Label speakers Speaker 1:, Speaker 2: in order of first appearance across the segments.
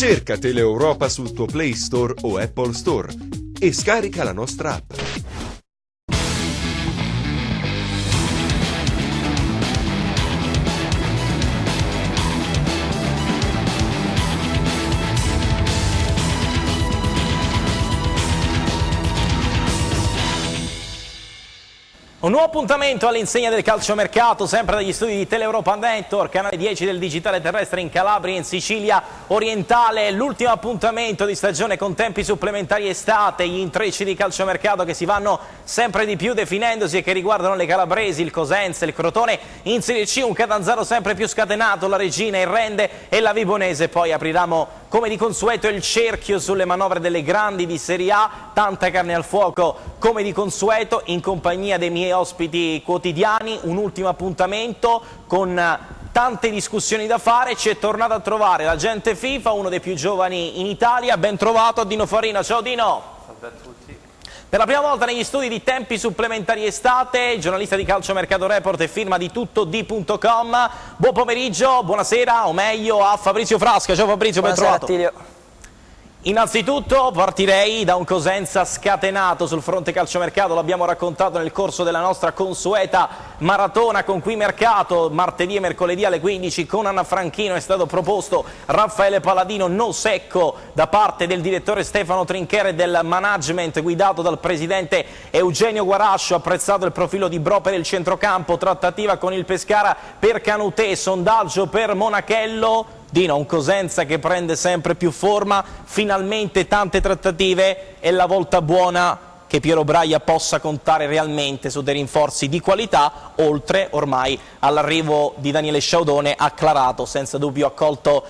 Speaker 1: Cerca Teleeuropa sul tuo Play Store o Apple Store e scarica la nostra app.
Speaker 2: Un nuovo appuntamento all'insegna del calciomercato, sempre dagli studi di Teleeuropa Network, canale 10 del digitale terrestre in Calabria e in Sicilia orientale. L'ultimo appuntamento di stagione con tempi supplementari estate, gli intrecci di calciomercato che si vanno sempre di più definendosi e che riguardano le calabresi, il Cosenza, il Crotone, in Serie C un Catanzaro sempre più scatenato, la Regina, il Rende e la Vibonese. Poi apriremo come di consueto il cerchio sulle manovre delle grandi di Serie A, tanta carne al fuoco come di consueto in compagnia dei miei ospiti quotidiani. Un ultimo appuntamento con tante discussioni da fare. Ci è tornato a trovare l'agente FIFA, uno dei più giovani in Italia. Ben trovato a Dino Farina. Ciao Dino.
Speaker 3: Salve a tutti.
Speaker 2: Per la prima volta negli studi di tempi supplementari estate, giornalista di Calciomercato Report e firma di tuttod.com. Buon pomeriggio, buonasera o meglio a Fabrizio Frasca. Ciao Fabrizio, ben trovato.
Speaker 4: Attilio.
Speaker 2: Innanzitutto partirei da un Cosenza scatenato sul fronte calciomercato, l'abbiamo raccontato nel corso della nostra consueta maratona con Qui Mercato, martedì e mercoledì alle 15 con Anna Franchino. È stato proposto Raffaele Palladino, no secco da parte del direttore Stefano Trinchero e del management guidato dal presidente Eugenio Guarascio. Apprezzato il profilo di Bro per il centrocampo, trattativa con il Pescara per Canutè, sondaggio per Monachello. Dino, un Cosenza che prende sempre più forma, finalmente tante trattative e la volta buona che Piero Braia possa contare realmente su dei rinforzi di qualità, oltre ormai all'arrivo di Daniele Sciaudone, acclarato, senza dubbio accolto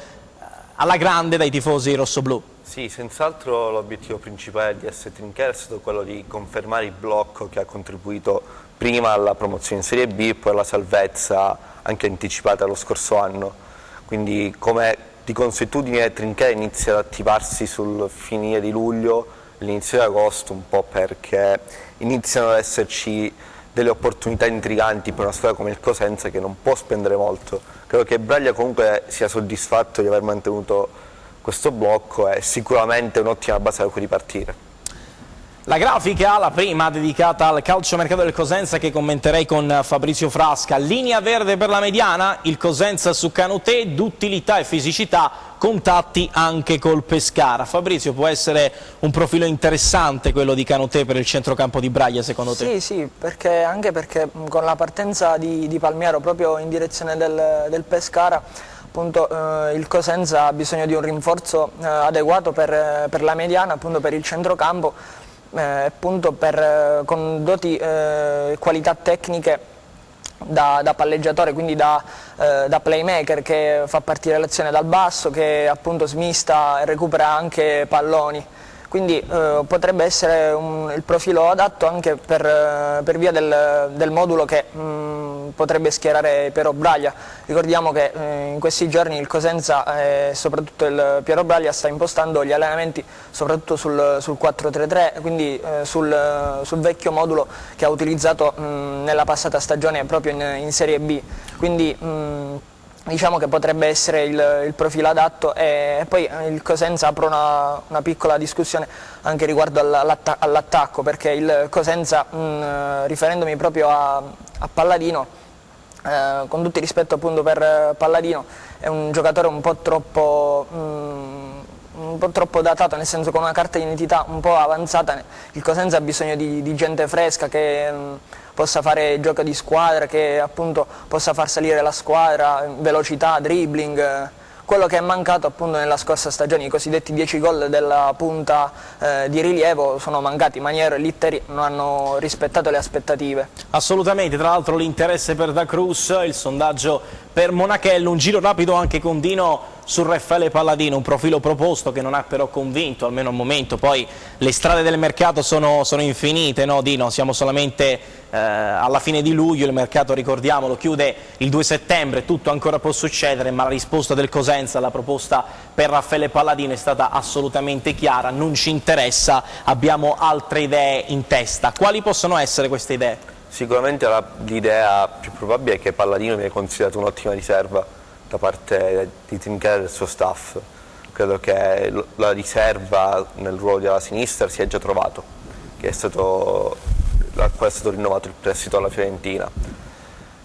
Speaker 2: alla grande dai tifosi rossoblù.
Speaker 3: Sì, senz'altro l'obiettivo principale di S. Trinchero è stato quello di confermare il blocco che ha contribuito prima alla promozione in Serie B e poi alla salvezza anche anticipata lo scorso anno. Quindi come di consuetudine Trinchero inizia ad attivarsi sul finire di luglio, l'inizio di agosto, un po' perché iniziano ad esserci delle opportunità intriganti per una squadra come il Cosenza che non può spendere molto. Credo che Braglia comunque sia soddisfatto di aver mantenuto questo blocco, è sicuramente un'ottima base da cui ripartire.
Speaker 2: La grafica, la prima dedicata al calciomercato del Cosenza che commenterei con Fabrizio Frasca. Linea verde per la mediana, il Cosenza su Canutè, duttilità e fisicità, contatti anche col Pescara. Fabrizio, può essere un profilo interessante quello di Canutè per il centrocampo di Braglia secondo te?
Speaker 4: Sì, anche perché con la partenza di Palmiero proprio in direzione del Pescara, appunto, il Cosenza ha bisogno di un rinforzo adeguato per la mediana, appunto per il centrocampo. Appunto con doti qualità tecniche da palleggiatore, quindi da playmaker che fa partire l'azione dal basso, che appunto smista e recupera anche palloni. Quindi potrebbe essere il profilo adatto anche per via del modulo che potrebbe schierare Piero Braglia. Ricordiamo che in questi giorni il Cosenza e soprattutto il Piero Braglia sta impostando gli allenamenti soprattutto sul 4-3-3, quindi sul vecchio modulo che ha utilizzato nella passata stagione proprio in Serie B. Quindi diciamo che potrebbe essere il profilo adatto e poi il Cosenza apre una piccola discussione anche riguardo all'attacco, perché il Cosenza, riferendomi proprio a Palladino, con tutto il rispetto appunto per Palladino, è un giocatore un po' troppo datato, nel senso con una carta di identità un po' avanzata. Il Cosenza ha bisogno di gente fresca che possa fare gioco di squadra, che appunto possa far salire la squadra, velocità, dribbling, quello che è mancato appunto nella scorsa stagione. I cosiddetti 10 gol della punta di rilievo sono mancati, Maniero e Litteri non hanno rispettato le aspettative.
Speaker 2: Assolutamente, tra l'altro l'interesse per Da Cruz, il sondaggio per Monachello, un giro rapido anche con Dino su Raffaele Palladino, un profilo proposto che non ha però convinto, almeno al momento. Poi le strade del mercato sono infinite, no Dino? Siamo solamente alla fine di luglio, il mercato, ricordiamolo, chiude il 2 settembre, tutto ancora può succedere, ma la risposta del Cosenza alla proposta per Raffaele Palladino è stata assolutamente chiara: non ci interessa, abbiamo altre idee in testa. Quali possono essere queste idee?
Speaker 3: Sicuramente l'idea più probabile è che Palladino viene considerato un'ottima riserva da parte di Trinchero e del suo staff. credo che la riserva nel ruolo della sinistra si è già trovato, che è stato rinnovato il prestito alla Fiorentina,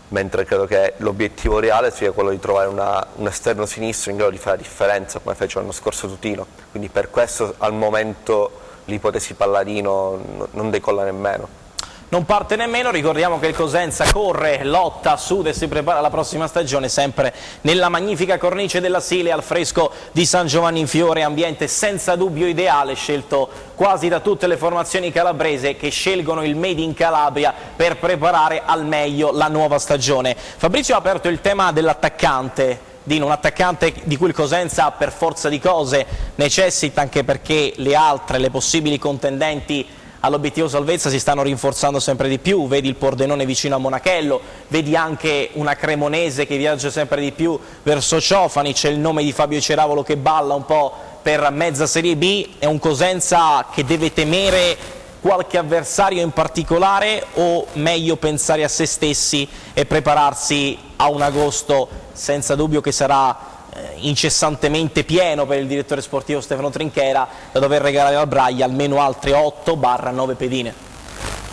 Speaker 3: mentre credo che l'obiettivo reale sia quello di trovare un esterno sinistro in grado di fare la differenza, come fece l'anno scorso Tutino. Quindi per questo al momento l'ipotesi Palladino non decolla nemmeno.
Speaker 2: Non parte nemmeno, ricordiamo che il Cosenza corre, lotta, suda e si prepara alla prossima stagione sempre nella magnifica cornice della Sile al fresco di San Giovanni in Fiore, ambiente senza dubbio ideale, scelto quasi da tutte le formazioni calabrese che scelgono il Made in Calabria per preparare al meglio la nuova stagione. Fabrizio ha aperto il tema dell'attaccante. Dino, un attaccante di cui il Cosenza per forza di cose necessita, anche perché le possibili contendenti all'obiettivo salvezza si stanno rinforzando sempre di più, vedi il Pordenone vicino a Monachello, vedi anche una Cremonese che viaggia sempre di più verso Ciofani, c'è il nome di Fabio Ceravolo che balla un po' per mezza Serie B, è un Cosenza che deve temere qualche avversario in particolare o meglio pensare a se stessi e prepararsi a un agosto senza dubbio che sarà incessantemente pieno per il direttore sportivo Stefano Trinchera, da dover regalare al Braglia almeno altre 8-9 pedine?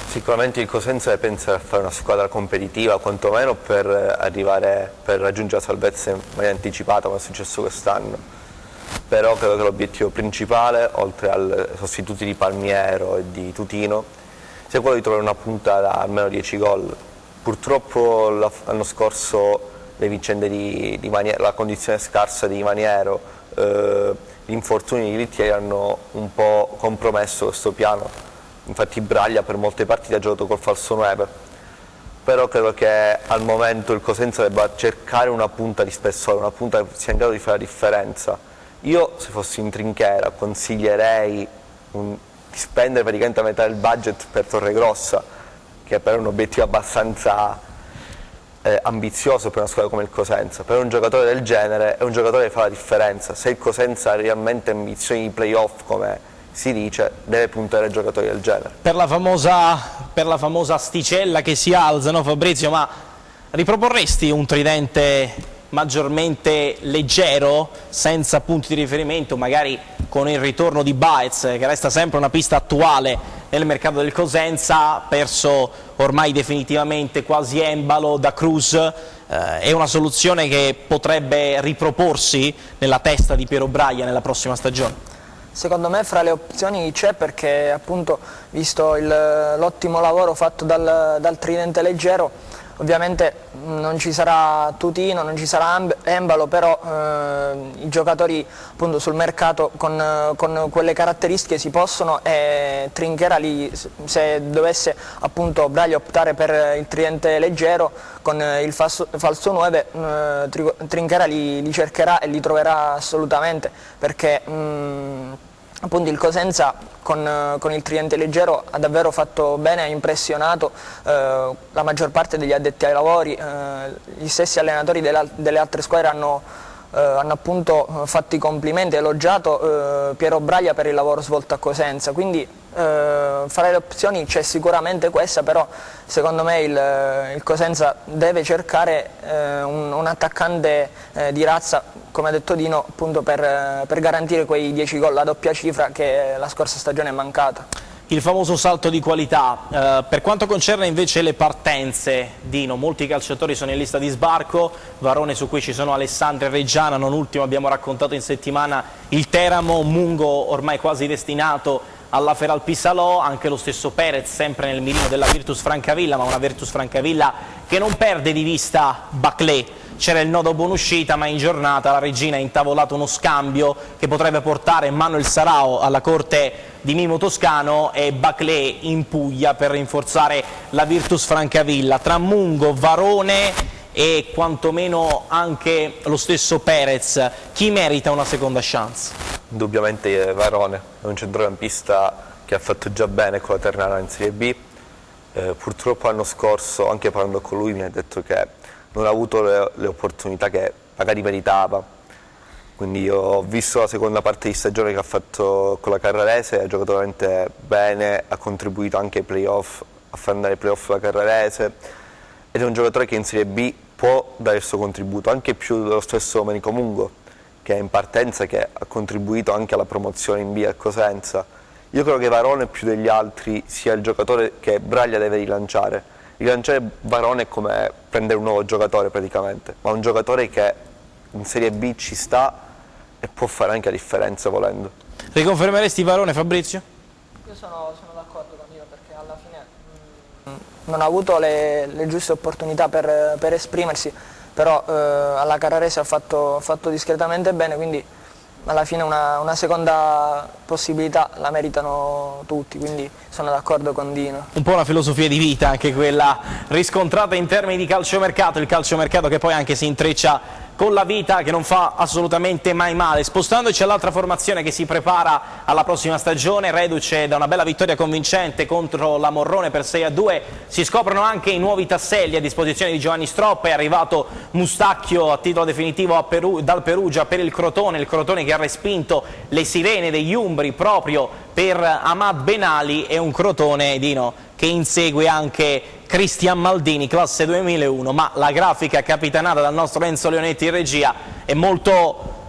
Speaker 3: Sicuramente il Cosenza deve pensare a fare una squadra competitiva, quantomeno per raggiungere la salvezza in maniera anticipata, come è successo quest'anno. Però credo che l'obiettivo principale, oltre ai sostituti di Palmiero e di Tutino, sia quello di trovare una punta da almeno 10 gol. Purtroppo l'anno scorso le vicende la condizione scarsa di Maniero, gli infortuni di Littieri hanno un po' compromesso questo piano. Infatti Braglia per molte partite ha giocato col falso 9, però credo che al momento il Cosenza debba cercare una punta di spessore, una punta che sia in grado di fare la differenza. Io, se fossi in Trinchera, consiglierei di spendere praticamente a metà del budget per Torregrossa, che però è un obiettivo abbastanza ambizioso per una squadra come il Cosenza. Per un giocatore del genere è un giocatore che fa la differenza. Se il Cosenza ha realmente ambizioni di playoff, come si dice, deve puntare a giocatori del genere.
Speaker 2: Per la famosa asticella che si alzano, Fabrizio, ma riproporresti un tridente maggiormente leggero, senza punti di riferimento, magari con il ritorno di Baez, che resta sempre una pista attuale nel mercato del Cosenza, perso ormai definitivamente quasi Embalo da Cruz, è una soluzione che potrebbe riproporsi nella testa di Piero Braglia nella prossima stagione?
Speaker 4: Secondo me fra le opzioni c'è, perché appunto visto l'ottimo lavoro fatto dal tridente leggero, ovviamente non ci sarà Tutino, non ci sarà Embalo, però i giocatori appunto sul mercato con quelle caratteristiche si possono, e Trinchera se dovesse appunto Braglia optare per il tridente leggero con il falso 9, Trinchera li cercherà e li troverà assolutamente, perché appunto il Cosenza con il tridente leggero ha davvero fatto bene, ha impressionato la maggior parte degli addetti ai lavori, gli stessi allenatori delle altre squadre hanno appunto fatto i complimenti, elogiato Piero Braglia per il lavoro svolto a Cosenza, quindi fra le opzioni c'è sicuramente questa, però secondo me il Cosenza deve cercare un attaccante di razza, come ha detto Dino, appunto per garantire quei 10 gol, la doppia cifra che la scorsa stagione è mancata.
Speaker 2: Il famoso salto di qualità. Per quanto concerne invece le partenze, Dino, molti calciatori sono in lista di sbarco, Varone, su cui ci sono Alessandro e Reggiana, non ultimo abbiamo raccontato in settimana il Teramo, Mungo ormai quasi destinato alla Feralpi Salò, anche lo stesso Perez sempre nel mirino della Virtus Francavilla, ma una Virtus Francavilla che non perde di vista Baclé. C'era il nodo buonuscita, ma in giornata la Regina ha intavolato uno scambio che potrebbe portare Manuel Sarao alla corte di Mimo Toscano e Baclé in Puglia per rinforzare la Virtus Francavilla. Tra Mungo, Varone e quantomeno anche lo stesso Perez, chi merita una seconda chance?
Speaker 3: Indubbiamente Varone, è un centrocampista che ha fatto già bene con la Ternana in Serie B. Purtroppo l'anno scorso, anche parlando con lui, mi ha detto che non ha avuto le opportunità che magari meritava. Quindi io ho visto la seconda parte di stagione che ha fatto con la Carrarese, ha giocato veramente bene, ha contribuito anche ai playoff, a far andare ai playoff la Carrarese, ed è un giocatore che in Serie B può dare il suo contributo, anche più dello stesso Domenico Mungo, che è in partenza, che ha contribuito anche alla promozione in B a Cosenza. Io credo che Varone più degli altri sia il giocatore che Braglia deve rilanciare. Rilanciare Varone è come prendere un nuovo giocatore praticamente, ma un giocatore che in Serie B ci sta e può fare anche la differenza volendo.
Speaker 2: Riconfermeresti Varone, Fabrizio?
Speaker 4: Io sono d'accordo con Dino, perché alla fine non ha avuto le giuste opportunità per esprimersi, però alla Carrarese ha fatto discretamente bene, quindi alla fine una seconda possibilità la meritano tutti, quindi sono d'accordo con Dino.
Speaker 2: Un po' una filosofia di vita anche quella riscontrata in termini di calciomercato, il calciomercato che poi anche si intreccia con la vita, che non fa assolutamente mai male. Spostandoci all'altra formazione che si prepara alla prossima stagione, reduce da una bella vittoria convincente contro la Morrone per 6-2, si scoprono anche i nuovi tasselli a disposizione di Giovanni Stroppa. È arrivato Mustacchio a titolo definitivo dal Perugia per il Crotone che ha respinto le sirene degli Umbri proprio per Ahmad Benali, e un Crotone, Dino, che insegue anche Cristian Maldini, classe 2001, ma la grafica capitanata dal nostro Enzo Leonetti in regia è molto...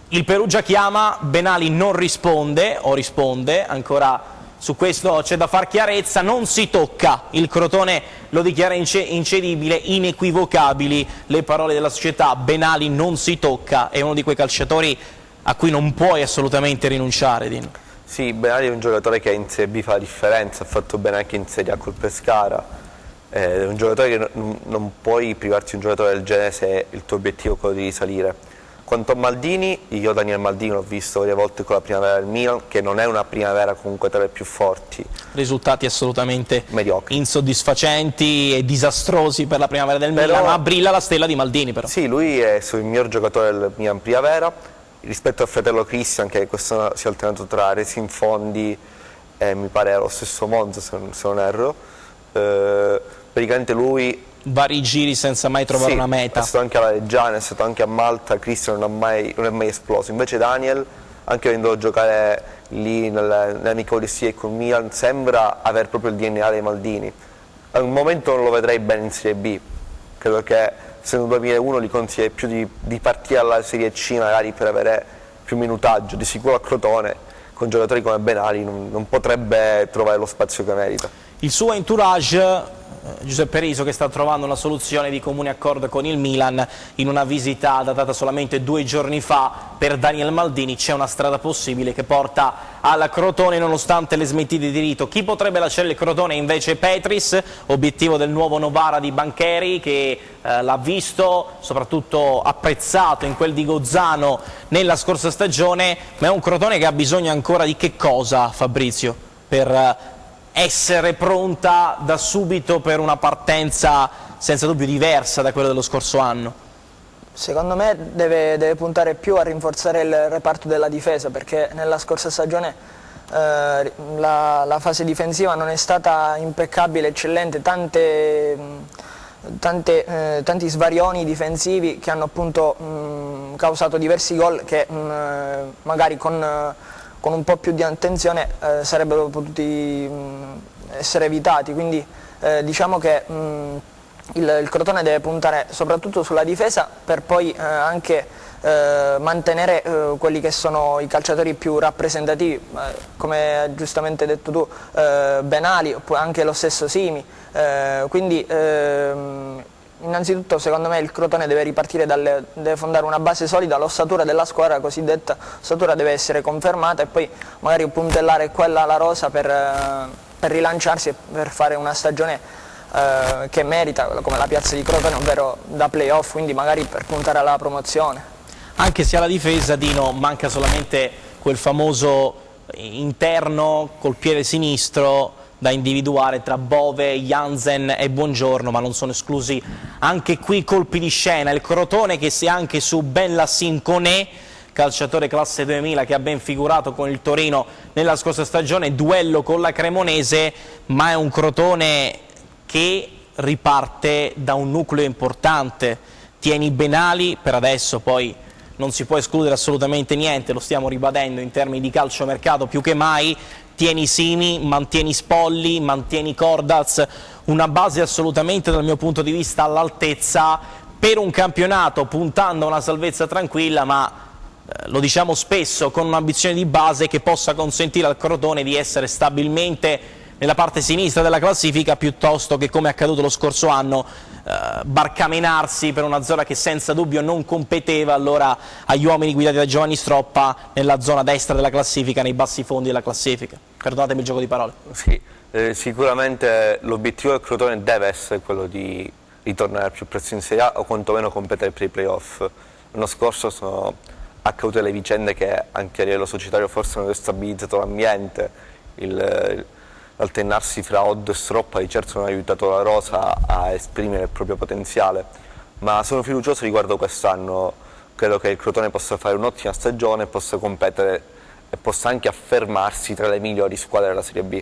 Speaker 2: Il Perugia chiama, Benali non risponde, o risponde, ancora su questo c'è da far chiarezza, non si tocca, il Crotone lo dichiara incedibile, inequivocabili le parole della società, Benali non si tocca, è uno di quei calciatori a cui non puoi assolutamente rinunciare, Dino.
Speaker 3: Sì, Benali è un giocatore che in Serie B fa la differenza, ha fatto bene anche in Serie A col Pescara, è un giocatore che non puoi privarti di un giocatore del genere se il tuo obiettivo è quello di risalire. Quanto a Maldini, io Daniel Maldini l'ho visto varie volte con la primavera del Milan, che non è una primavera comunque tra le più forti.
Speaker 2: Risultati assolutamente
Speaker 3: mediocri,
Speaker 2: insoddisfacenti e disastrosi per la primavera del Milan, ma brilla la stella di Maldini però.
Speaker 3: Sì, lui è il miglior giocatore del Milan primavera. Rispetto al fratello Christian, che quest'anno si è alternato tra Racing Fondi e mi pare lo stesso Monza, se non erro, praticamente lui...
Speaker 2: Vari giri senza mai trovare una meta.
Speaker 3: È stato anche alla Reggiana, è stato anche a Malta, Christian non è mai esploso. Invece Daniel, anche avendo giocare lì nell'amichevole stile con Milan, sembra aver proprio il DNA dei Maldini. Al momento non lo vedrei bene in Serie B, credo che essendo 2001 gli consiglia più di partire alla Serie C magari per avere più minutaggio. Di sicuro a Crotone con giocatori come Benali non potrebbe trovare lo spazio che merita.
Speaker 2: Il suo entourage, Giuseppe Riso, che sta trovando una soluzione di comune accordo con il Milan, in una visita datata solamente 2 giorni fa per Daniel Maldini c'è una strada possibile che porta al Crotone nonostante le smentite di rito. Chi potrebbe lasciare il Crotone invece Petris, obiettivo del nuovo Novara di Bancheri, che l'ha visto soprattutto apprezzato in quel di Gozzano nella scorsa stagione, ma è un Crotone che ha bisogno ancora di che cosa, Fabrizio, per essere pronta da subito per una partenza senza dubbio diversa da quella dello scorso anno?
Speaker 4: Secondo me deve puntare più a rinforzare il reparto della difesa, perché nella scorsa stagione la fase difensiva non è stata impeccabile, eccellente, tanti svarioni difensivi che hanno appunto causato diversi gol che magari con un po' più di attenzione sarebbero potuti essere evitati, quindi diciamo che il Crotone deve puntare soprattutto sulla difesa per poi anche mantenere quelli che sono i calciatori più rappresentativi, come hai giustamente detto tu, Benali, oppure anche lo stesso Simi, quindi innanzitutto secondo me il Crotone deve ripartire deve fondare una base solida, l'ossatura della squadra, la cosiddetta ossatura deve essere confermata, e poi magari puntellare quella alla rosa per rilanciarsi e per fare una stagione che merita, come la piazza di Crotone, ovvero da playoff, quindi magari per puntare alla promozione.
Speaker 2: Anche se alla difesa, Dino, manca solamente quel famoso interno col piede sinistro da individuare tra Bove, Jansen e Buongiorno, ma non sono esclusi anche qui colpi di scena. Il Crotone che sia anche su Ben Lassin Koné, calciatore classe 2000 che ha ben figurato con il Torino nella scorsa stagione, duello con la Cremonese, ma è un Crotone che riparte da un nucleo importante. Tieni Benali, per adesso poi non si può escludere assolutamente niente, lo stiamo ribadendo in termini di calciomercato più che mai. Tieni Simi, mantieni Spolli, mantieni Cordaz, una base assolutamente dal mio punto di vista all'altezza per un campionato puntando a una salvezza tranquilla, ma lo diciamo spesso, con un'ambizione di base che possa consentire al Crotone di essere stabilmente nella parte sinistra della classifica, piuttosto che, come è accaduto lo scorso anno, barcamenarsi per una zona che senza dubbio non competeva allora agli uomini guidati da Giovanni Stroppa nella zona destra della classifica, nei bassi fondi della classifica. Perdonatemi il gioco di parole.
Speaker 3: Sì, sicuramente l'obiettivo del Crotone deve essere quello di ritornare al più presto in Serie A o quantomeno competere per i playoff. L'anno scorso sono accadute le vicende che anche a livello societario forse hanno destabilizzato l'ambiente, l'alternarsi fra Odd e Stroppa di certo non ha aiutato la rosa a esprimere il proprio potenziale, ma sono fiducioso riguardo quest'anno. Credo che il Crotone possa fare un'ottima stagione, possa competere e possa anche affermarsi tra le migliori squadre della Serie B.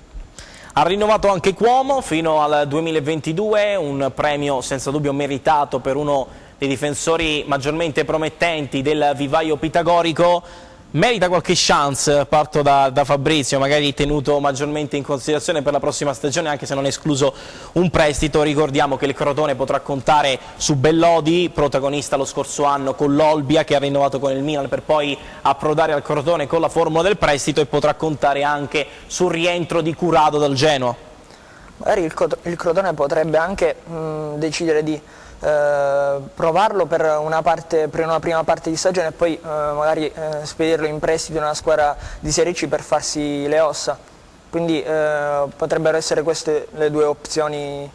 Speaker 2: Ha rinnovato anche Cuomo fino al 2022, un premio senza dubbio meritato per uno dei difensori maggiormente promettenti del vivaio pitagorico. Merita qualche chance, parto da Fabrizio, magari tenuto maggiormente in considerazione per la prossima stagione, anche se non è escluso un prestito. Ricordiamo che il Crotone potrà contare su Bellodi, protagonista lo scorso anno con l'Olbia, che ha rinnovato con il Milan per poi approdare al Crotone con la formula del prestito, e potrà contare anche sul rientro di Curado dal Genoa.
Speaker 4: Magari il Crotone potrebbe anche decidere di provarlo per una prima parte di stagione e poi magari spedirlo in prestito in una squadra di Serie C per farsi le ossa. Quindi potrebbero essere queste le due opzioni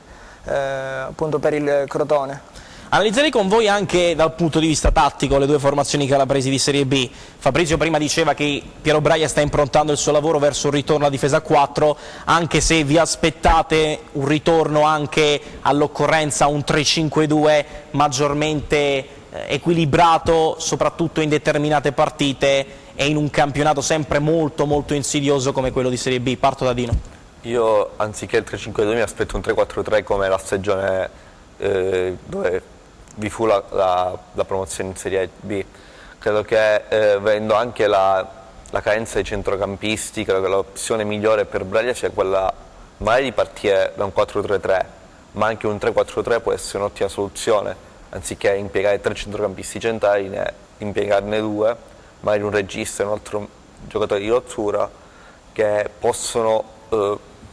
Speaker 4: appunto per il Crotone.
Speaker 2: Analizzerei con voi anche dal punto di vista tattico le due formazioni calabresi di Serie B. Fabrizio prima diceva che Piero Braia sta improntando il suo lavoro verso un ritorno a difesa a 4, anche se vi aspettate un ritorno anche all'occorrenza a un 3-5-2 maggiormente equilibrato, soprattutto in determinate partite e in un campionato sempre molto insidioso come quello di Serie B. Parto da Dino.
Speaker 3: Io anziché il 3-5-2 mi aspetto un 3-4-3 come la stagione dove vi fu la promozione in Serie B. Credo che vedendo anche la carenza dei centrocampisti, credo che l'opzione migliore per Braga sia quella magari di partire da un 4-3-3, ma anche un 3-4-3 può essere un'ottima soluzione, anziché impiegare 3 centrocampisti centrali, impiegarne 2, magari un regista e un altro giocatore di rottura, che possono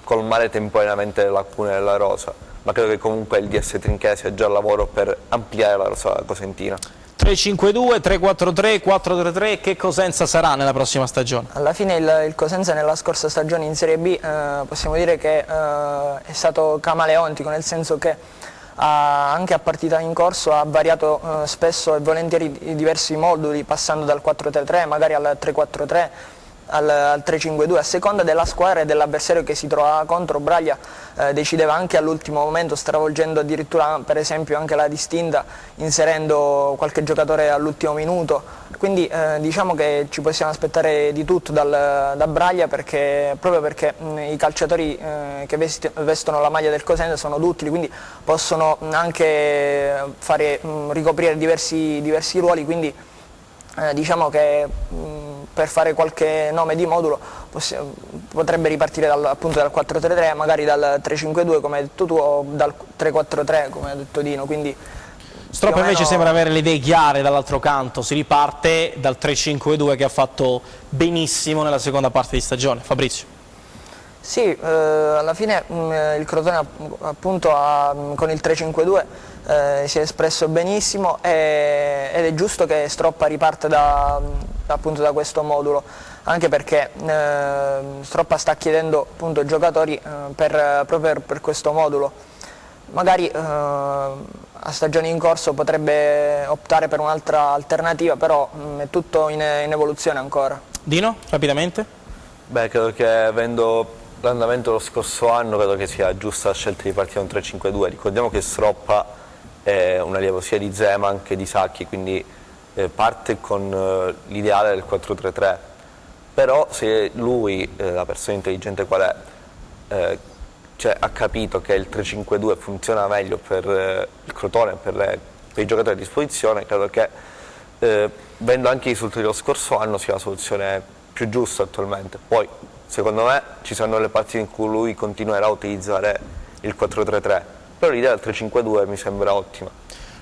Speaker 3: colmare temporaneamente le lacune della rosa. Ma credo che comunque il DS Trinchesi sia già al lavoro per ampliare la rosa cosentina.
Speaker 2: 3-5-2, 3-4-3, 4-3-3, che Cosenza sarà nella prossima stagione?
Speaker 4: Alla fine il Cosenza nella scorsa stagione in Serie B possiamo dire che è stato camaleontico, nel senso che anche a partita in corso ha variato spesso e volentieri i diversi moduli, passando dal 4-3-3 magari al 3-4-3, al 3-5-2, a seconda della squadra e dell'avversario che si trova contro. Braglia decideva anche all'ultimo momento, stravolgendo addirittura per esempio anche la distinta, inserendo qualche giocatore all'ultimo minuto. Quindi diciamo che ci possiamo aspettare di tutto da Braglia, proprio perché i calciatori che vestono la maglia del Cosenza sono duttili, quindi possono anche ricoprire diversi ruoli, quindi diciamo che per fare qualche nome di modulo potrebbe ripartire appunto dal 4-3-3, magari dal 3-5-2 come hai detto tu, o dal 3-4-3 come ha detto Dino. Quindi
Speaker 2: Stroppa invece sembra avere le idee chiare dall'altro canto, si riparte dal 3-5-2 che ha fatto benissimo nella seconda parte di stagione. Fabrizio.
Speaker 4: Sì, alla fine il Crotone appunto con il 3-5-2 si è espresso benissimo ed è giusto che Stroppa riparta appunto da questo modulo, anche perché Stroppa sta chiedendo appunto giocatori proprio per questo modulo. Magari a stagione in corso potrebbe optare per un'altra alternativa, però è tutto in evoluzione ancora.
Speaker 2: Dino, rapidamente?
Speaker 3: Beh, credo che avendo l'andamento dello scorso anno, credo che sia giusta la scelta di partire da un 3-5-2. Ricordiamo che Stroppa è un allievo sia di Zeman che di Sacchi, quindi parte con l'ideale del 4-3-3. Però se lui, la persona intelligente qual è, ha capito che il 3-5-2 funziona meglio per il Crotone, per i giocatori a disposizione, credo che vedendo anche i risultati dello scorso anno sia la soluzione più giusta attualmente. Poi secondo me ci saranno le partite in cui lui continuerà a utilizzare il 4-3-3, però l'idea del 3-5-2 mi sembra ottima.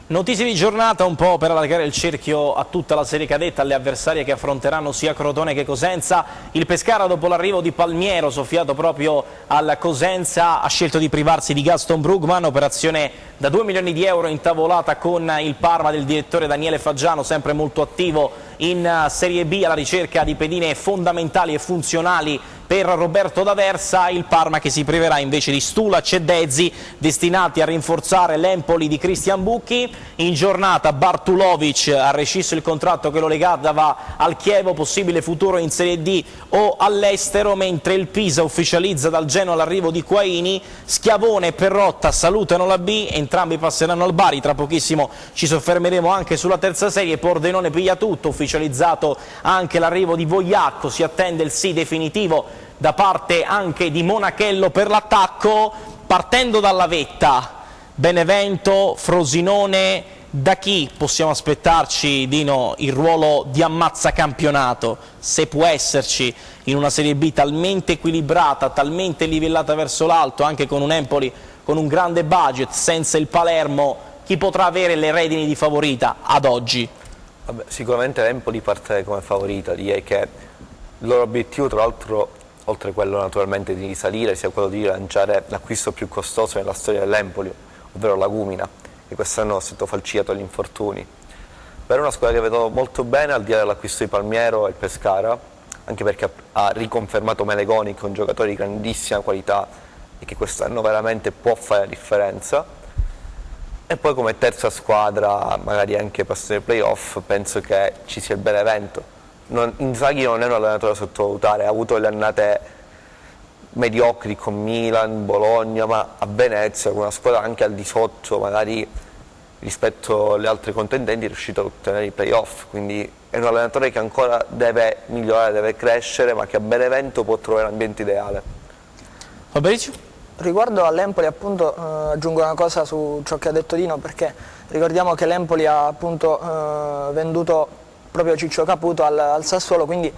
Speaker 2: Notizie di giornata un po' per allargare il cerchio a tutta la serie cadetta, alle avversarie che affronteranno sia Crotone che Cosenza. Il Pescara, dopo l'arrivo di Palmiero, soffiato proprio al Cosenza, ha scelto di privarsi di Gaston Brugman, operazione da 2 milioni di euro intavolata con il Parma del direttore Daniele Faggiano, sempre molto attivo in Serie B alla ricerca di pedine fondamentali e funzionali per Roberto D'Aversa. Il Parma che si priverà invece di Stulac e Dezzi, destinati a rinforzare l'Empoli di Christian Bucchi. In giornata Bartulovic ha rescisso il contratto che lo legava al Chievo, possibile futuro in Serie D o all'estero, mentre il Pisa ufficializza dal Genoa l'arrivo di Quaini. Schiavone e Perrotta salutano la B, entrambi passeranno al Bari, tra pochissimo ci soffermeremo anche sulla terza serie. Pordenone piglia tutto, ufficializzato anche l'arrivo di Vogliacco, si attende il sì definitivo da parte anche di Monachello per l'attacco. Partendo dalla vetta, Benevento, Frosinone, da chi possiamo aspettarci, Dino, il ruolo di ammazzacampionato, se può esserci, in una Serie B talmente equilibrata, talmente livellata verso l'alto, anche con un Empoli con un grande budget, senza il Palermo? Chi potrà avere le redini di favorita ad oggi?
Speaker 3: Vabbè, sicuramente l'Empoli parte come favorita, direi che il loro obiettivo, tra l'altro, oltre a quello naturalmente di risalire, sia quello di lanciare l'acquisto più costoso nella storia dell'Empoli, ovvero Lagumina, che quest'anno è stato falciato agli infortuni. Per una squadra che vedo molto bene, al di là dell'acquisto di Palmiero e il Pescara, anche perché ha riconfermato Melegoni con giocatori di grandissima qualità e che quest'anno veramente può fare la differenza. E poi come terza squadra, magari anche passare ai playoff, penso che ci sia il Benevento. Inzaghi non è un allenatore da sottovalutare, ha avuto le annate mediocri con Milan, Bologna, ma a Venezia, con una squadra anche al di sotto magari rispetto alle altre contendenti, è riuscito a ottenere i playoff, quindi è un allenatore che ancora deve migliorare, deve crescere, ma che a Benevento può trovare l'ambiente ideale.
Speaker 2: Fabrizio?
Speaker 4: Riguardo all'Empoli, appunto, aggiungo una cosa su ciò che ha detto Dino, perché ricordiamo che l'Empoli ha appunto venduto proprio Ciccio Caputo al Sassuolo, quindi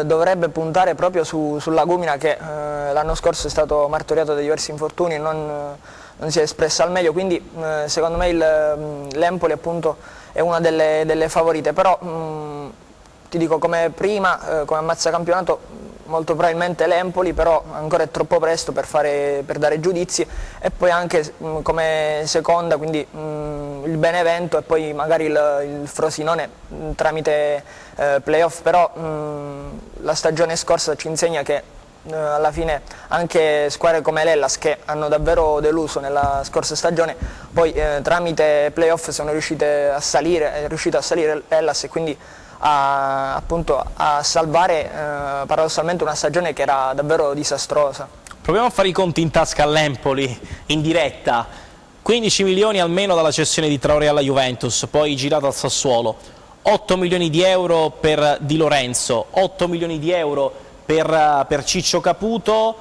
Speaker 4: dovrebbe puntare proprio su Lagumina, che l'anno scorso è stato martoriato da diversi infortuni e non si è espressa al meglio, quindi secondo me l'Empoli appunto è una delle favorite, però ti dico, come prima, come ammazzacampionato, molto probabilmente l'Empoli, però ancora è troppo presto per dare giudizi, e poi anche come seconda, quindi il Benevento e poi magari il Frosinone tramite playoff, però la stagione scorsa ci insegna che alla fine anche squadre come l'Hellas, che hanno davvero deluso nella scorsa stagione, poi tramite playoff sono riuscite a salire, è riuscito a salire l'Hellas e quindi appunto a salvare paradossalmente una stagione che era davvero disastrosa.
Speaker 2: Proviamo a fare i conti in tasca all'Empoli in diretta. 15 milioni almeno dalla cessione di Traoré alla Juventus, poi girato al Sassuolo, 8 milioni di euro per Di Lorenzo, 8 milioni di euro per Ciccio Caputo,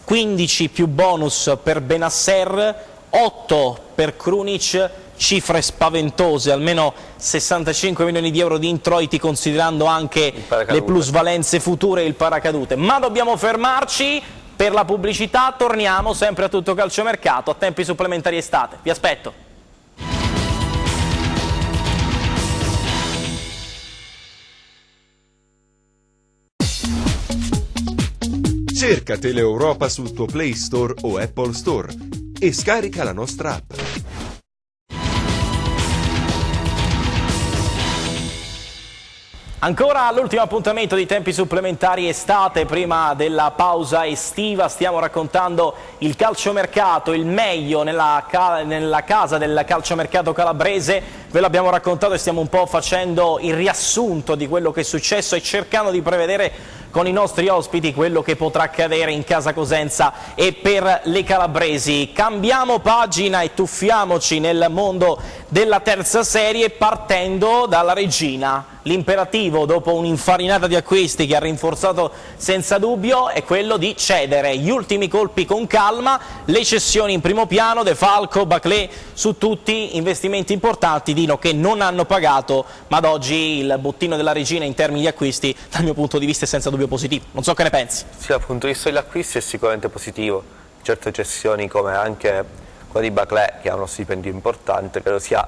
Speaker 2: 15 più bonus per Benasser, 8 per Krunic, cifre spaventose, almeno 65 milioni di euro di introiti, considerando anche le plusvalenze future e il paracadute. Ma dobbiamo fermarci per la pubblicità, torniamo sempre a Tutto Calciomercato a tempi supplementari estate. Vi aspetto.
Speaker 1: Cerca Teleeuropa sul tuo Play Store o Apple Store e scarica la nostra app.
Speaker 2: Ancora all'ultimo appuntamento di tempi supplementari estate, prima della pausa estiva, stiamo raccontando il calciomercato, il meglio nella casa del calciomercato calabrese. Ve l'abbiamo raccontato e stiamo un po' facendo il riassunto di quello che è successo e cercando di prevedere con i nostri ospiti quello che potrà accadere in casa Cosenza e per le calabresi. Cambiamo pagina e tuffiamoci nel mondo della terza serie, partendo dalla Regina. L'imperativo, dopo un'infarinata di acquisti che ha rinforzato senza dubbio, è quello di cedere. Gli ultimi colpi con calma, le cessioni in primo piano, De Falco, Baclé, su tutti investimenti importanti, Dino, che non hanno pagato, ma ad oggi il bottino della Regina in termini di acquisti, dal mio punto di vista, è senza dubbio positivo. Non so che ne pensi.
Speaker 3: Sì, dal punto di vista degli acquisti è sicuramente positivo. Certe cessioni, come anche quella di Baclé, che ha uno stipendio importante, credo sia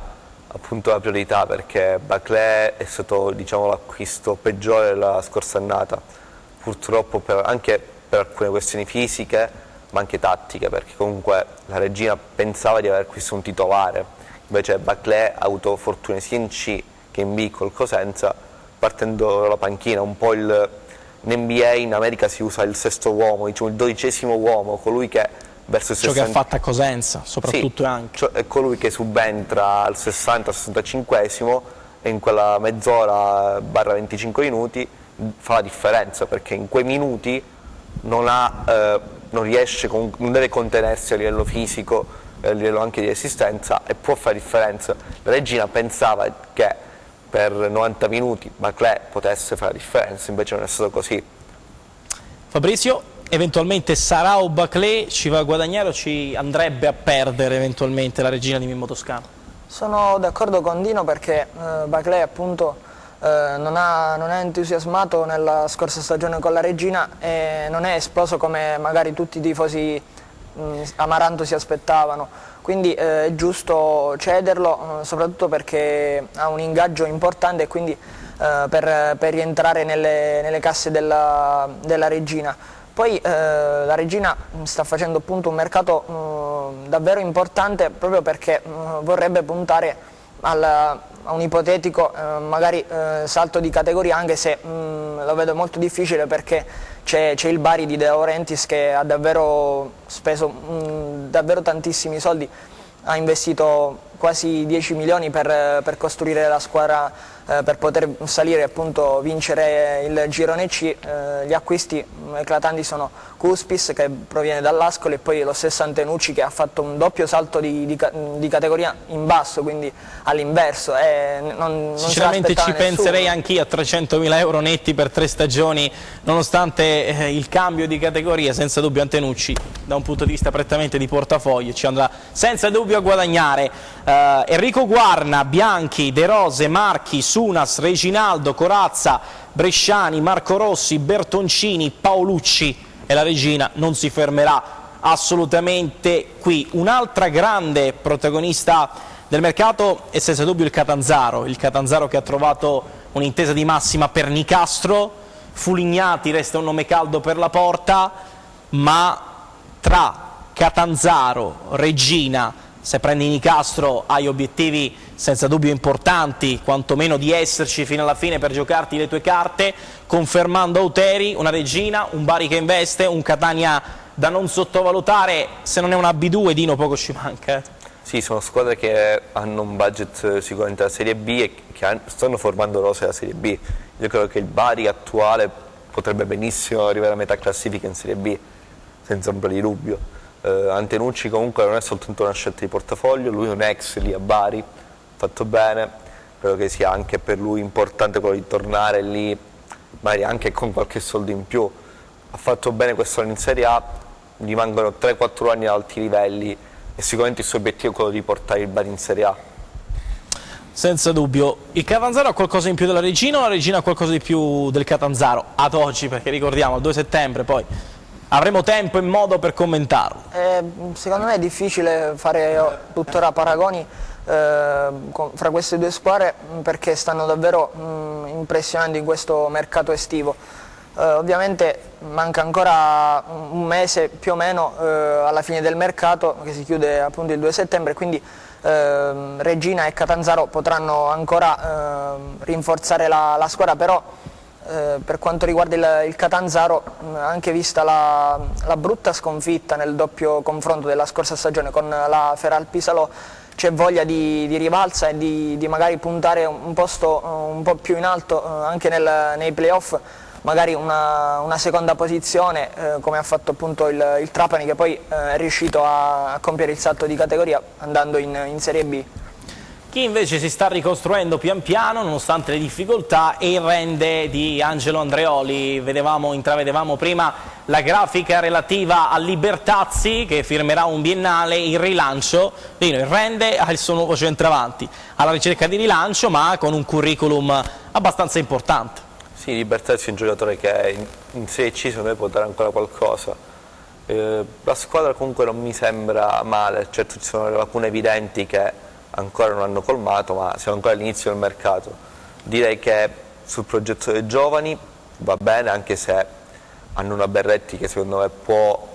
Speaker 3: appunto la priorità, perché Baclé è stato, diciamo, l'acquisto peggiore della scorsa annata, purtroppo anche per alcune questioni fisiche ma anche tattiche, perché comunque la Regina pensava di aver acquistato un titolare, invece Baclé ha avuto fortune sia in C che in B col Cosenza, partendo dalla panchina. Un po' in NBA, in America si usa il sesto uomo, diciamo il 12° uomo, colui che verso il 60...
Speaker 2: Ciò che ha fatto a Cosenza, soprattutto,
Speaker 3: sì,
Speaker 2: anche.
Speaker 3: Cioè è colui che subentra al 60-65esimo e in quella mezz'ora barra 25 minuti fa la differenza, perché in quei minuti non riesce, non deve contenersi a livello fisico, a livello anche di resistenza, e può fare differenza. La Regina pensava che per 90 minuti Baclé potesse fare la differenza, invece non è stato così.
Speaker 2: Fabrizio, eventualmente Sarà o Baclé ci va a guadagnare o ci andrebbe a perdere eventualmente la Regina di Mimmo Toscano?
Speaker 4: Sono d'accordo con Dino perché Baclé appunto non ha entusiasmato nella scorsa stagione con la Regina e non è esploso come magari tutti i tifosi Amaranto si aspettavano, quindi è giusto cederlo, soprattutto perché ha un ingaggio importante e quindi per rientrare nelle casse della Regina. Poi la Regina sta facendo appunto un mercato davvero importante proprio perché vorrebbe puntare a un ipotetico magari salto di categoria, anche se lo vedo molto difficile perché c'è il Bari di De Laurentiis che ha davvero speso davvero tantissimi soldi, ha investito quasi 10 milioni per costruire la squadra per poter salire e appunto vincere il girone C. Gli acquisti eclatanti sono Cuspis che proviene dall'Ascoli e poi lo stesso Antenucci che ha fatto un doppio salto di categoria in basso, quindi all'inverso.
Speaker 2: Sinceramente ci penserei anch'io a 300.000 euro netti per 3 stagioni, nonostante il cambio di categoria. Senza dubbio Antenucci da un punto di vista prettamente di portafoglio ci andrà senza dubbio a guadagnare. Enrico Guarna, Bianchi, De Rose, Marchi, Sunas, Reginaldo, Corazza, Bresciani, Marco Rossi, Bertoncini, Paolucci, e la Regina non si fermerà assolutamente qui. Un'altra grande protagonista del mercato è senza dubbio il Catanzaro che ha trovato un'intesa di massima per Nicastro. Fulignati resta un nome caldo per la porta, ma tra Catanzaro, Regina, se prendi Nicastro hai obiettivi senza dubbio importanti, quantomeno di esserci fino alla fine per giocarti le tue carte, confermando Auteri, una Regina, un Bari che investe, un Catania da non sottovalutare. Se non è una B2, Dino, poco ci manca.
Speaker 3: Sì, sono squadre che hanno un budget sicuramente da Serie B e che stanno formando rose da Serie B. Io credo che il Bari attuale potrebbe benissimo arrivare a metà classifica in Serie B, senza ombra di dubbio. Antenucci comunque non è soltanto una scelta di portafoglio, lui è un ex lì a Bari, fatto bene, credo che sia anche per lui importante quello di tornare lì, magari anche con qualche soldo in più. Ha fatto bene quest'anno in Serie A, gli mancano 3-4 anni ad alti livelli e sicuramente il suo obiettivo è quello di portare il Bari in Serie A.
Speaker 2: Senza dubbio. Il Catanzaro ha qualcosa in più della Regina o la Regina ha qualcosa di più del Catanzaro? Ad oggi, perché ricordiamo, il 2 settembre poi avremo tempo e modo per commentarlo.
Speaker 4: Secondo me è difficile fare tuttora paragoni fra queste due squadre perché stanno davvero impressionando in questo mercato estivo. Ovviamente manca ancora un mese più o meno alla fine del mercato, che si chiude appunto il 2 settembre, quindi Regina e Catanzaro potranno ancora rinforzare la squadra, però per quanto riguarda il Catanzaro, anche vista la brutta sconfitta nel doppio confronto della scorsa stagione con la Feralpisalò, c'è voglia di rivalsa e di magari puntare un posto un po' più in alto anche nei playoff, magari una seconda posizione come ha fatto appunto il Trapani, che poi è riuscito a compiere il salto di categoria andando in Serie B.
Speaker 2: Chi invece si sta ricostruendo pian piano nonostante le difficoltà è il Rende di Angelo Andreoli. Intravedevamo prima la grafica relativa a Libertazzi che firmerà un biennale, il rilancio. Il Rende ha il suo nuovo centravanti, alla ricerca di rilancio ma con un curriculum abbastanza importante.
Speaker 3: Sì, Libertazzi è un giocatore che in Serie C secondo me può dare ancora qualcosa. La squadra comunque non mi sembra male, certo ci sono lacune evidenti che ancora non hanno colmato, ma siamo ancora all'inizio del mercato. Direi che sul progetto dei giovani va bene, anche se hanno una Berretti che secondo me può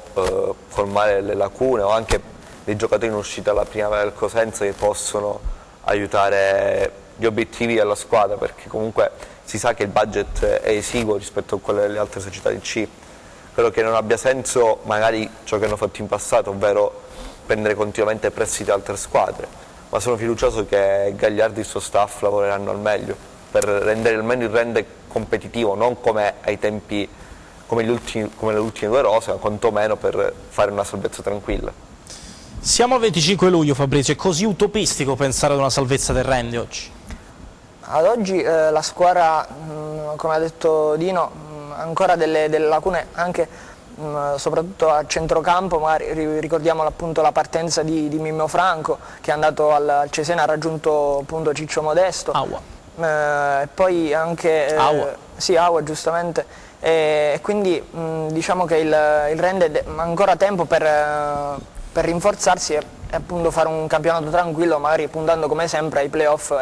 Speaker 3: colmare le lacune, o anche dei giocatori in uscita alla primavera del Cosenza che possono aiutare gli obiettivi della squadra, perché comunque si sa che il budget è esiguo rispetto a quello delle altre società di C. Credo che non abbia senso magari ciò che hanno fatto in passato, ovvero prendere continuamente prestiti da altre squadre, ma sono fiducioso che Gagliardi e il suo staff lavoreranno al meglio per rendere almeno il rende competitivo, non come ai tempi, come le ultime due rose, ma quantomeno per fare una salvezza tranquilla.
Speaker 2: Siamo al 25 luglio, Fabrizio, è così utopistico pensare ad una salvezza del rende oggi?
Speaker 4: Ad oggi la squadra, come ha detto Dino, ha ancora delle lacune anche soprattutto a centrocampo. Magari ricordiamo appunto la partenza di Mimmo Franco, che è andato al Cesena, ha raggiunto appunto Ciccio Modesto. E poi anche Aua giustamente, e quindi diciamo che il rende ha ancora tempo per rinforzarsi e appunto fare un campionato tranquillo, magari puntando come sempre ai playoff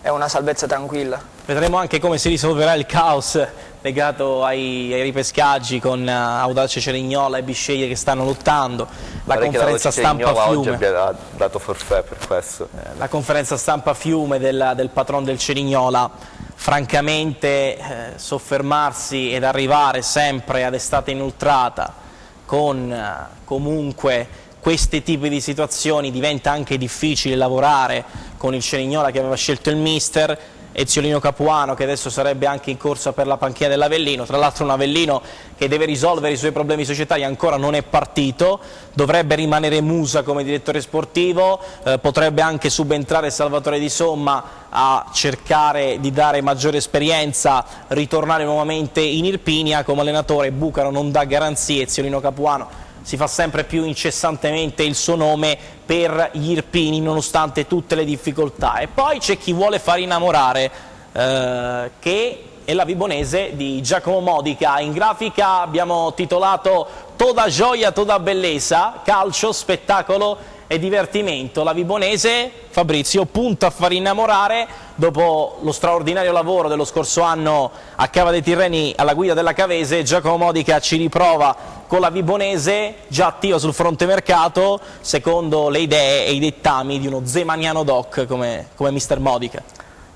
Speaker 4: e una salvezza tranquilla.
Speaker 2: Vedremo anche come si risolverà il caos legato ai ripescaggi con Audace Cerignola e Bisceglie che stanno lottando. La conferenza stampa a Fiume
Speaker 3: oggi abbia dato forfait per questo.
Speaker 2: La conferenza stampa a Fiume del patron del Cerignola, francamente soffermarsi ed arrivare sempre ad estate inoltrata con comunque questi tipi di situazioni, diventa anche difficile lavorare con il Cerignola che aveva scelto il mister, Eziolino Capuano che adesso sarebbe anche in corsa per la panchina dell'Avellino, tra l'altro un Avellino che deve risolvere i suoi problemi societari, ancora non è partito, dovrebbe rimanere Musa come direttore sportivo, potrebbe anche subentrare Salvatore Di Somma a cercare di dare maggiore esperienza, ritornare nuovamente in Irpinia come allenatore. Bucaro non dà garanzie, Eziolino Capuano si fa sempre più incessantemente il suo nome per gli irpini nonostante tutte le difficoltà. E poi c'è chi vuole far innamorare, che è la Vibonese di Giacomo Modica. In grafica abbiamo titolato "Toda gioia, toda bellezza", calcio, spettacolo e divertimento. La Vibonese, Fabrizio, punta a far innamorare dopo lo straordinario lavoro dello scorso anno a Cava dei Tirreni alla guida della Cavese. Giacomo Modica ci riprova con la Vibonese, già attiva sul fronte mercato, secondo le idee e i dettami di uno zemaniano doc come mister Modica.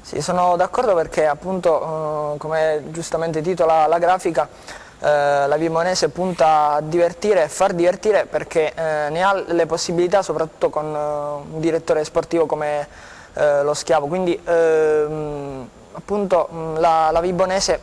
Speaker 4: Sì, sono d'accordo perché appunto, come giustamente titola la grafica, la Vibonese punta a divertire e far divertire perché ne ha le possibilità, soprattutto con un direttore sportivo come lo Schiavo. Quindi appunto la Vibonese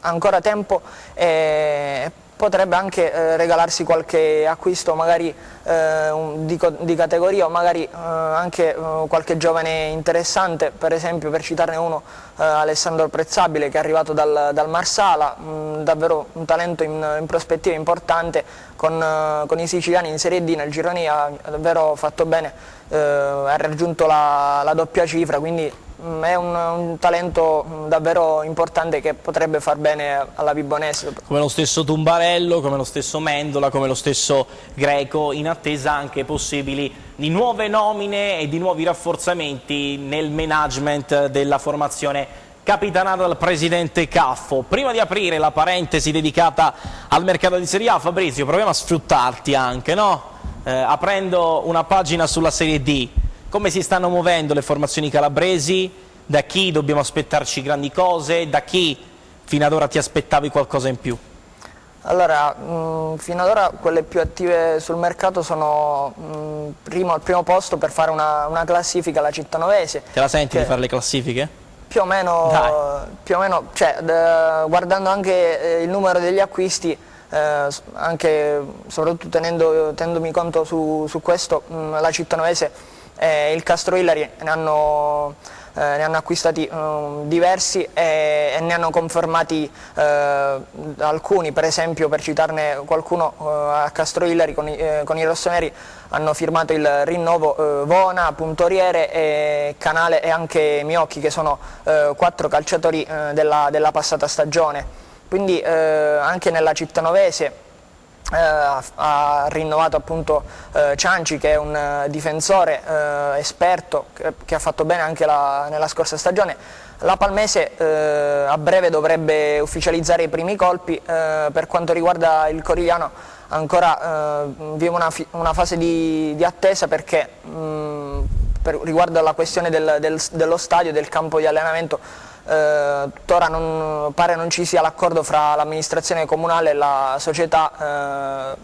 Speaker 4: ha ancora tempo e potrebbe anche regalarsi qualche acquisto magari di categoria, o magari anche qualche giovane interessante, per esempio, per citarne uno, Alessandro Prezzabile, che è arrivato dal Marsala, davvero un talento in prospettiva importante, con i siciliani in Serie D nel girone ha davvero fatto bene, ha raggiunto la doppia cifra, quindi è un talento davvero importante che potrebbe far bene alla Vibonese.
Speaker 2: Come lo stesso Tumbarello, come lo stesso Mendola, come lo stesso Greco, in attesa anche possibili di nuove nomine e di nuovi rafforzamenti nel management della formazione capitanata dal presidente Caffo. Prima di aprire la parentesi dedicata al mercato di Serie A, Fabrizio, proviamo a sfruttarti anche, no? Aprendo una pagina sulla Serie D. Come si stanno muovendo le formazioni calabresi? Da chi dobbiamo aspettarci grandi cose? Da chi fino ad ora ti aspettavi qualcosa in più?
Speaker 4: Allora, fino ad ora quelle più attive sul mercato sono al primo posto per fare una classifica, la Cittanovese.
Speaker 2: Te la senti di fare le classifiche?
Speaker 4: Più o meno, cioè, guardando anche il numero degli acquisti, anche soprattutto tenendomi conto su questo, la Cittanovese e il Castro Illari ne hanno acquistati diversi e ne hanno confermati alcuni. Per esempio, per citarne qualcuno, a Castro Illari con i rossoneri hanno firmato il rinnovo Vona, Puntoriere, Canale e anche Miocchi, che sono 4 calciatori della passata stagione. Quindi anche nella Cittanovese ha rinnovato appunto Cianci, che è un difensore esperto che ha fatto bene anche nella scorsa stagione. La Palmese a breve dovrebbe ufficializzare i primi colpi. Per quanto riguarda il Corigliano ancora vive una fase di attesa, perché riguardo alla questione dello stadio, del campo di allenamento, tuttora pare non ci sia l'accordo fra l'amministrazione comunale e la società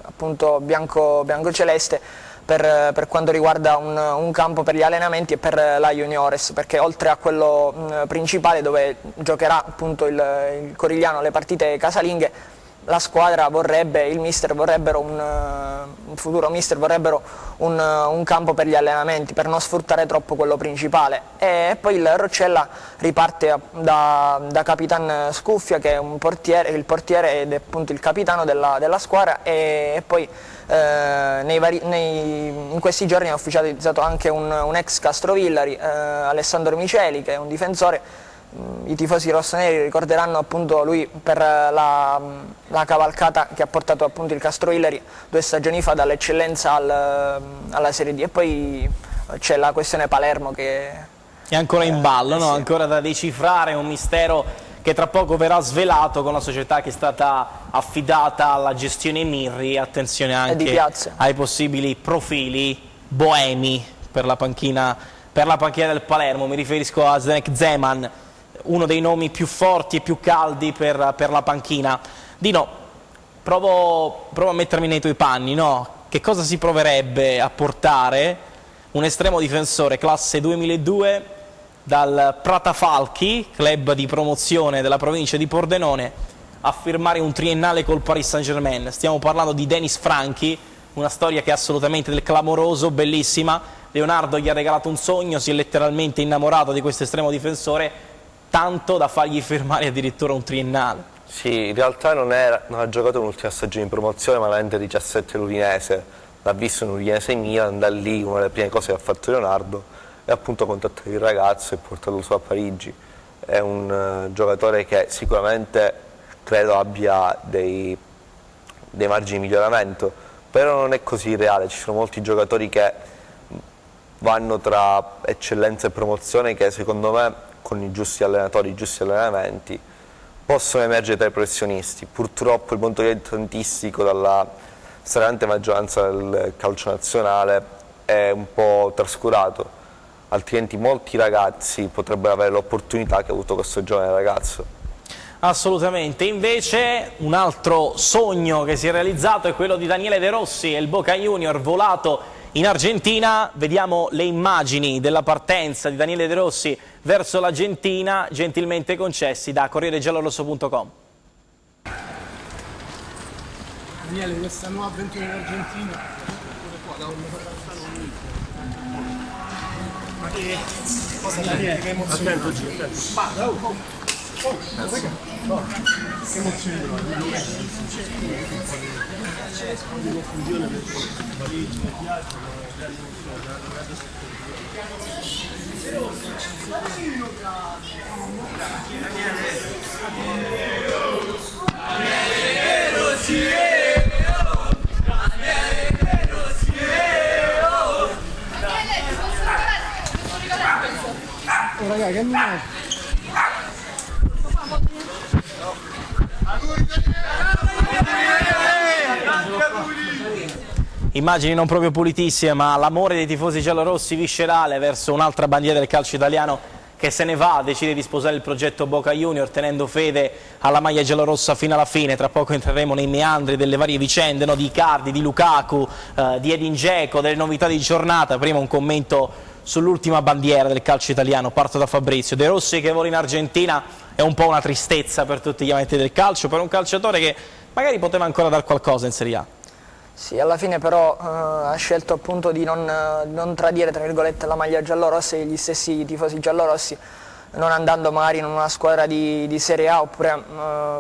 Speaker 4: appunto biancoceleste per quanto riguarda un campo per gli allenamenti e per la Juniores, perché oltre a quello principale dove giocherà appunto il Corigliano le partite casalinghe, la squadra vorrebbe, il mister vorrebbero un futuro mister vorrebbero un campo per gli allenamenti, per non sfruttare troppo quello principale. E poi il Roccella riparte da Capitan Scuffia, che è il portiere ed è appunto il capitano della squadra, e poi in questi giorni ha ufficializzato anche un ex Castrovillari, Alessandro Miceli, che è un difensore. I tifosi rossoneri ricorderanno appunto lui per la cavalcata che ha portato appunto il Castrovillari 2 stagioni fa dall'eccellenza alla Serie D. E poi c'è la questione Palermo che
Speaker 2: è ancora in ballo, no?
Speaker 4: Sì.
Speaker 2: Ancora da decifrare, un mistero che tra poco verrà svelato con la società che è stata affidata alla gestione Mirri. Attenzione anche ai possibili profili boemi per la panchina del Palermo. Mi riferisco a Zdenek Zeman, uno dei nomi più forti e più caldi per la panchina. Dino, provo a mettermi nei tuoi panni, no? Che cosa si proverebbe a portare un estremo difensore classe 2002 dal Pratafalchi, club di promozione della provincia di Pordenone, a firmare un triennale col Paris Saint-Germain? Stiamo parlando di Denis Franchi, una storia che è assolutamente del clamoroso, bellissima. Leonardo gli ha regalato un sogno, si è letteralmente innamorato di questo estremo difensore, tanto da fargli firmare addirittura un triennale.
Speaker 3: Sì, in realtà non ha giocato l'ultima stagione in promozione, ma l'Under 17 l'Udinese, l'ha visto in Udinese Milan, da lì una delle prime cose che ha fatto Leonardo è appunto contattato il ragazzo e portarlo su a Parigi. È un giocatore che sicuramente credo abbia dei margini di miglioramento, però non è così reale. Ci sono molti giocatori che vanno tra eccellenza e promozione che secondo me con i giusti allenatori, i giusti allenamenti possono emergere tra i professionisti. Purtroppo il mondo dilettantistico dalla stragrande maggioranza del calcio nazionale è un po' trascurato, altrimenti molti ragazzi potrebbero avere l'opportunità che ha avuto questo giovane ragazzo.
Speaker 2: Assolutamente. Invece un altro sogno che si è realizzato è quello di Daniele De Rossi e il Boca Junior volato in Argentina. Vediamo le immagini della partenza di Daniele De Rossi verso l'Argentina, gentilmente concessi da CorriereGiallorosso.com.
Speaker 5: Daniele, questa nuova avventura in Argentina, ma che emozioni? Attento, che emozioni raga, che
Speaker 2: Immagini non proprio pulitissime, ma l'amore dei tifosi giallorossi viscerale verso un'altra bandiera del calcio italiano che se ne va, decide di sposare il progetto Boca Junior tenendo fede alla maglia giallorossa fino alla fine. Tra poco entreremo nei meandri delle varie vicende, no? Di Icardi, di Lukaku, di Edin Dzeko, delle novità di giornata. Prima un commento sull'ultima bandiera del calcio italiano, parto da Fabrizio. De Rossi che vola in Argentina è un po' una tristezza per tutti gli amanti del calcio, per un calciatore che magari poteva ancora dar qualcosa in Serie A.
Speaker 4: Sì, alla fine però ha scelto appunto di non tradire tra virgolette la maglia giallorossa e gli stessi tifosi giallorossi, non andando magari in una squadra di Serie A, oppure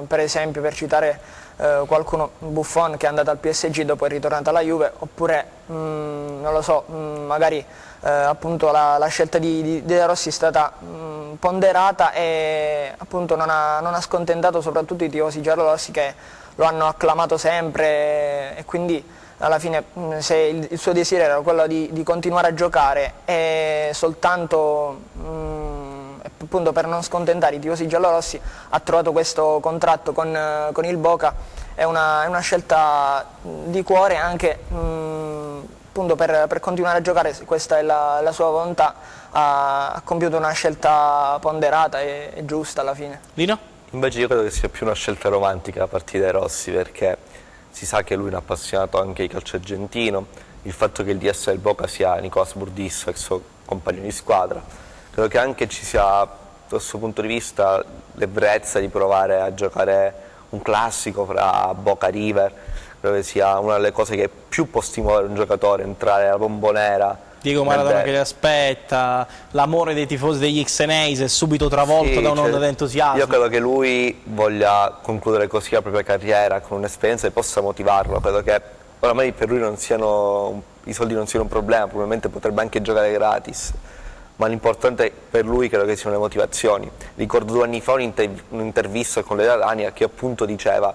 Speaker 4: per esempio, per citare qualcuno, Buffon che è andato al PSG dopo è ritornato alla Juve, oppure non lo so, magari appunto la scelta di De Rossi è stata ponderata e appunto non ha scontentato soprattutto i tifosi giallorossi che lo hanno acclamato sempre e quindi alla fine se il suo desiderio era quello di continuare a giocare e soltanto appunto per non scontentare i tifosi giallorossi ha trovato questo contratto con il Boca, è una scelta di cuore anche appunto per continuare a giocare, questa è la sua volontà, ha compiuto una scelta ponderata e giusta alla fine.
Speaker 2: Lino?
Speaker 3: Invece io credo che sia più una scelta romantica la partita dei Rossi, perché si sa che lui è un appassionato anche di calcio argentino, il fatto che il DS del Boca sia Nicolás Burdisso, il suo compagno di squadra, credo che anche ci sia dal suo punto di vista l'ebbrezza di provare a giocare un classico fra Boca e River, credo che sia una delle cose che più può stimolare un giocatore, entrare alla Bombonera.
Speaker 2: Diego Maradona che li aspetta, l'amore dei tifosi degli Xeneize è subito travolto da un'onda di entusiasmo.
Speaker 3: Io credo che lui voglia concludere così la propria carriera con un'esperienza che possa motivarlo, credo che oramai per lui i soldi non siano un problema, probabilmente potrebbe anche giocare gratis, ma l'importante per lui credo che siano le motivazioni. Ricordo 2 anni fa un'intervista con Lea Dania che appunto diceva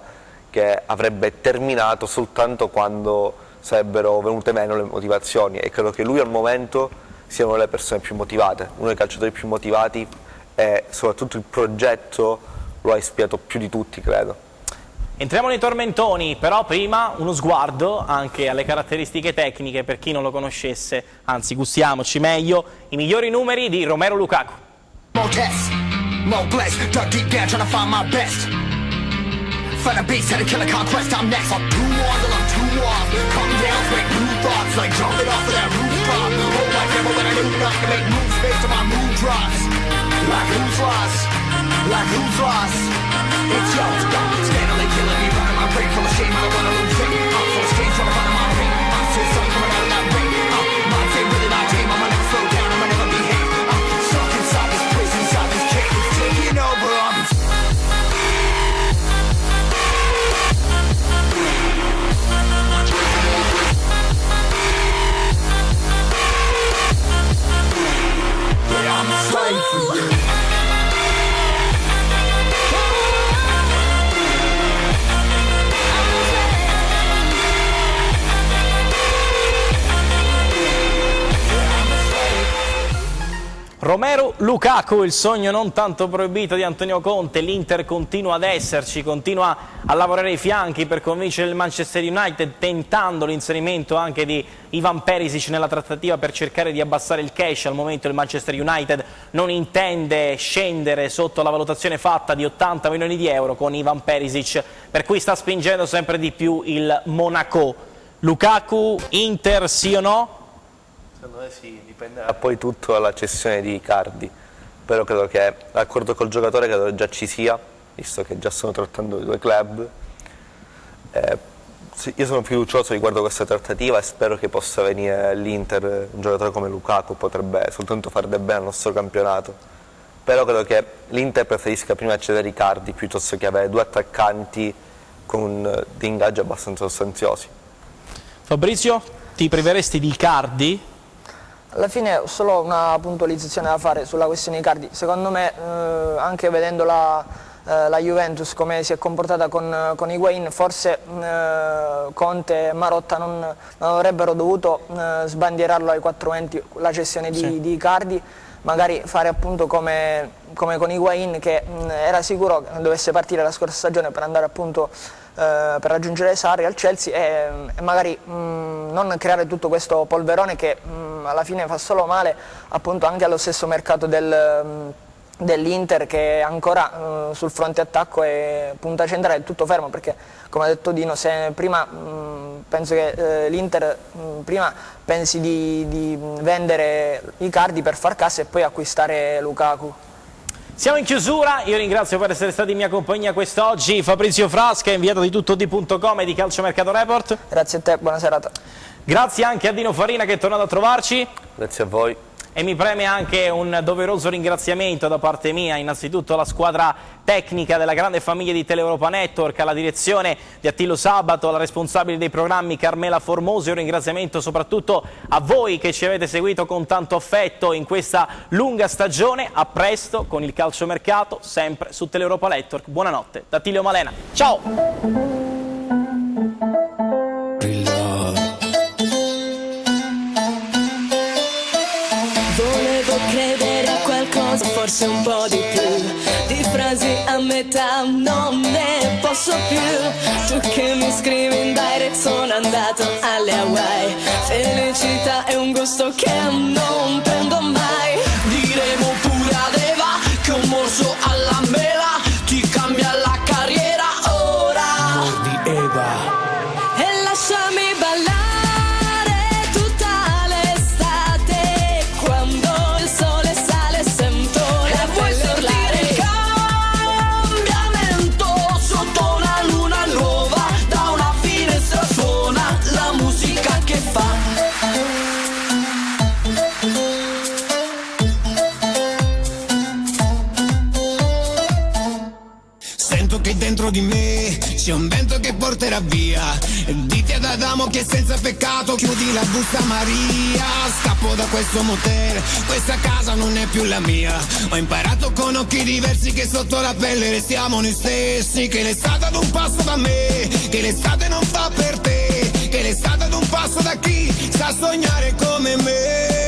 Speaker 3: che avrebbe terminato soltanto quando sarebbero venute meno le motivazioni, e credo che lui al momento sia una delle persone più motivate, uno dei calciatori più motivati, e soprattutto il progetto lo ha ispirato più di tutti, credo.
Speaker 2: Entriamo nei tormentoni, però prima uno sguardo anche alle caratteristiche tecniche per chi non lo conoscesse, anzi gustiamoci meglio i migliori numeri di Romelu Lukaku.
Speaker 6: Find a beast, had to kill a conquest, I'm next. I'm too on till I'm too off. Come down, make new thoughts, like jumping off of that rooftop. Whole life never when I knew not to make moves based on my mood drops. Like who's lost? Like who's lost? It's yours, gone. Steadily killing me, running my brain full of shame, I don't wanna lose it. I'm full of stage, trying to find my pain. I'm still sun coming out of that rain. My day really not tame, I'ma never slow down, I'ma never behave. I'm stuck inside this prison, inside this cage. It's taking over, I'm
Speaker 2: Romelu Lukaku, il sogno non tanto proibito di Antonio Conte, l'Inter continua ad esserci, continua a lavorare ai fianchi per convincere il Manchester United, tentando l'inserimento anche di Ivan Perisic nella trattativa per cercare di abbassare il cash. Al momento il Manchester United non intende scendere sotto la valutazione fatta di 80 milioni di euro con Ivan Perisic, per cui sta spingendo sempre di più il Monaco. Lukaku, Inter sì o no?
Speaker 3: Secondo me sì, dipenderà poi tutto dalla cessione di Icardi, però credo che l'accordo col giocatore credo già ci sia, visto che già stanno trattando i 2 club. Io sono fiducioso riguardo questa trattativa e spero che possa venire l'Inter, un giocatore come Lukaku potrebbe soltanto fare del bene al nostro campionato, però credo che l'Inter preferisca prima cedere Icardi piuttosto che avere 2 attaccanti con dei ingaggi abbastanza sostanziosi.
Speaker 2: Fabrizio, ti priveresti di Icardi?
Speaker 4: Alla fine ho solo una puntualizzazione da fare sulla questione Icardi. Secondo me anche vedendo la Juventus come si è comportata con Higuain, forse Conte e Marotta non avrebbero dovuto sbandierarlo ai 420 la cessione di Icardi, magari fare appunto come con Higuain, che era sicuro che dovesse partire la scorsa stagione per andare appunto per raggiungere Sarri al Chelsea e magari non creare tutto questo polverone che alla fine fa solo male appunto anche allo stesso mercato dell'Inter, che ancora sul fronte attacco è punta centrale, è tutto fermo, perché come ha detto Dino, se prima penso che l'Inter prima pensi di vendere Icardi per far cassa e poi acquistare Lukaku.
Speaker 2: Siamo in chiusura, io ringrazio per essere stati in mia compagnia quest'oggi Fabrizio Frasca, inviato di tuttodi.com e di Calciomercato Report.
Speaker 4: Grazie a te, buona serata.
Speaker 2: Grazie anche a Dino Farina che è tornato a trovarci.
Speaker 3: Grazie a voi.
Speaker 2: E mi preme anche un doveroso ringraziamento da parte mia, innanzitutto alla squadra tecnica della grande famiglia di Teleuropa Network, alla direzione di Attilio Sabato, alla responsabile dei programmi Carmela Formoso, e un ringraziamento soprattutto a voi che ci avete seguito con tanto affetto in questa lunga stagione. A presto con il calciomercato, sempre su Teleuropa Network. Buonanotte da Attilio Malena. Ciao!
Speaker 7: forse un po' di più. Di frasi a metà non ne posso più. Tu che mi scrivi in direct, sono andato alle Hawaii. Felicità è un gusto che non prendo mai. Diremo pure ad Eva che un morso alla mela ti cambia la carriera ora.
Speaker 6: Mordi Eva.
Speaker 7: E lasciami ballare tutta l'estate, quando il sole sale sento la pelle urlare. Il cambiamento sotto una luna nuova, da una finestra suona la musica che fa.
Speaker 6: Sento che dentro di me c'è un vento che porterà via. Dite ad Adamo che senza peccato chiudi la busta Maria. Scappo da questo motel, questa casa non è più la mia. Ho imparato con occhi diversi che sotto la pelle restiamo noi stessi. Che l'estate ad un passo da me, che l'estate non fa per te. Che l'estate ad un passo da chi sa sognare come me.